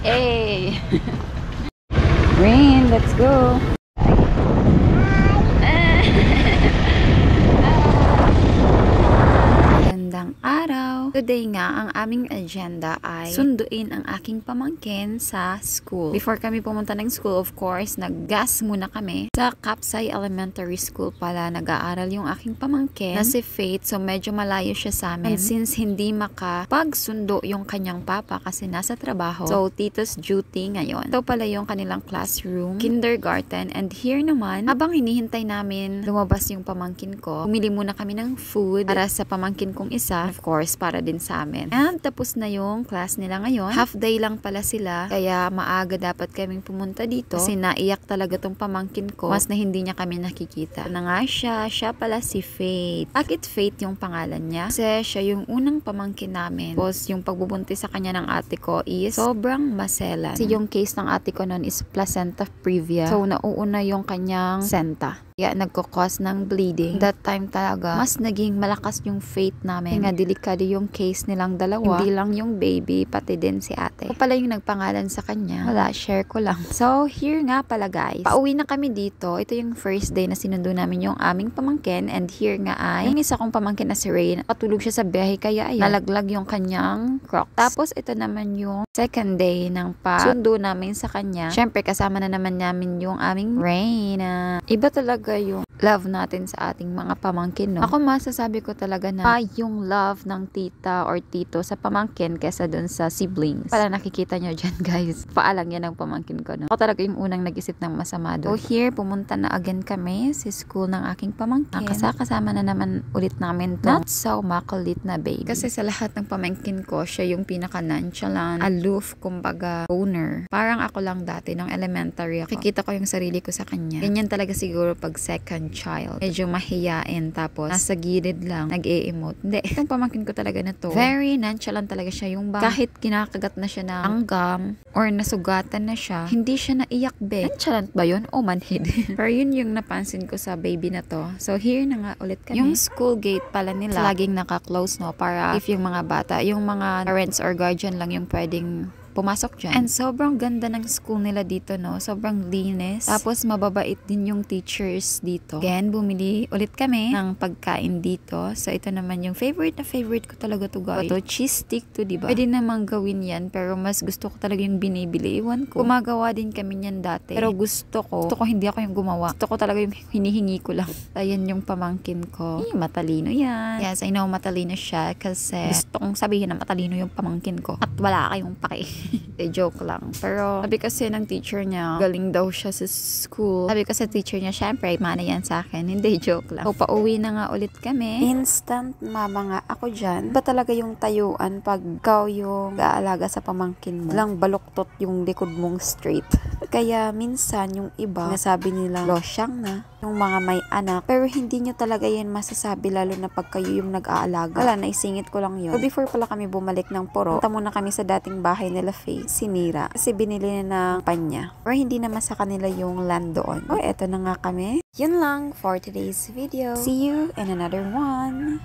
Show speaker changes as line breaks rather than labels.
Hey! Rain, let's go! Magandang araw! Today nga, ang aming agenda ay sunduin ang aking pamangkin sa school. Before kami pumunta ng school, of course, nag-gas muna kami. Sa Kapsay Elementary School pala nag-aaral yung aking pamangkin na si Faith. So, medyo malayo siya sa amin. And since hindi makapagsundo yung kanyang papa kasi nasa trabaho, so, tito's duty ngayon. Ito pala yung kanilang classroom, kindergarten. And here naman, habang hinihintay namin lumabas yung pamangkin ko, bumili muna kami ng food para sa pamangkin kong isa, of course, para din sa amin. And tapos na yung class nila ngayon. Half day lang pala sila, kaya maaga dapat kaming pumunta dito kasi naiyak talaga tong pamangkin ko mas na hindi niya kami nakikita. Na nga siya pala si Faith. Bakit Faith yung pangalan niya? Kasi siya yung unang pamangkin namin. Tapos yung pagbubuntis sa kanya ng ate ko is sobrang maselan. Kasi yung case ng ate ko nun is placenta previa. So nauuna yung kanyang senta. Kaya nagkakos ng bleeding. That time talaga, mas naging malakas yung faith namin. Nga delikado yung case nilang dalawa. Hindi lang yung baby, pati din si ate. Ako pala yung nagpangalan sa kanya. Wala, share ko lang. So, here nga pala guys. Pauwi na kami dito. Ito yung first day na sinundo namin yung aming pamangkin. And here nga ay, yung isa kong pamangkin na si Rain. Patulog siya sa biyahe, kaya ayan, nalaglag yung kanyang Crocs. Tapos, ito naman yung second day ng pasundo namin sa kanya. Syempre, kasama na naman namin yung aming Rain. Iba talaga yung love natin sa ating mga pamangkin, no? Ako masasabi ko talaga na yung love ng tita or tito sa pamangkin kesa dun sa siblings. Para nakikita nyo dyan, guys. Paalang yan ang pamangkin ko, no? Ako talaga yung unang nag-isip ng masama doon. So here, pumunta na again kami sa school ng aking pamangkin. Kasama na naman ulit namin to. Not so makulit na baby. Kasi sa lahat ng pamangkin ko, siya yung pinaka-nonchalant, aloof, kumbaga, owner. Parang ako lang dati, nung elementary ako. Kikita ko yung sarili ko sa kanya. Ganyan talaga siguro pag second child. Medyo mahiyain, tapos nasa gilid lang, nag-e-emote. Hindi, itong pamangkin ko talaga na to, very nonchalant talaga siya. Yung kahit kinakagat na siya ng gum or nasugatan na siya, hindi siya naiyak, be. Nonchalant ba yun? O manhid. Pero yun yung napansin ko sa baby na to. So here na nga ulit kami. Yung school gate pala nila, laging naka-close, no? Para if yung mga bata, yung mga parents or guardian lang yung pwedeng pumasok dyan. And sobrang ganda ng school nila dito, no? Sobrang linis. Tapos mababait din yung teachers dito. Again, bumili ulit kami ng pagkain dito. So ito naman yung favorite ko talaga to, guys. Ito, cheese stick to, diba? Pwede namang gawin yan, pero mas gusto ko talaga yung binibili. Iwan ko. Gumagawa din kami yan dati. Pero gusto ko hindi ako yung gumawa. Gusto ko talaga yung hinihingi ko lang. Ayan yung pamangkin ko. Matalino yan. Yes, I know matalino siya kasi gusto kong sabihin na matalino yung pamangkin ko. At wala kayong pake. Joke lang. Pero sabi kasi ng teacher niya, galing daw siya sa school. Sabi kasi teacher niya, syempre, mana yan sa akin. Hindi, joke lang. So, pauwi na nga ulit kami. Instant mama nga ako dyan. Ba talaga yung tayuan pag ikaw yung aalaga sa pamangkin mo? Lang baluktot yung likod mong straight. Kaya minsan yung iba, nasabi nila, losyang na. Yung mga may anak. Pero hindi nyo talaga yan masasabi, lalo na pag kayo yung nag-aalaga. Wala, naisingit ko lang yun. So, before pala kami bumalik ng Poro, punta muna kami sa dating bahay nila Faith, sinira. Kasi binili na ng panya. Or hindi naman sa kanila yung land doon. O, eto na nga kami. Yun lang for today's video. See you in another one.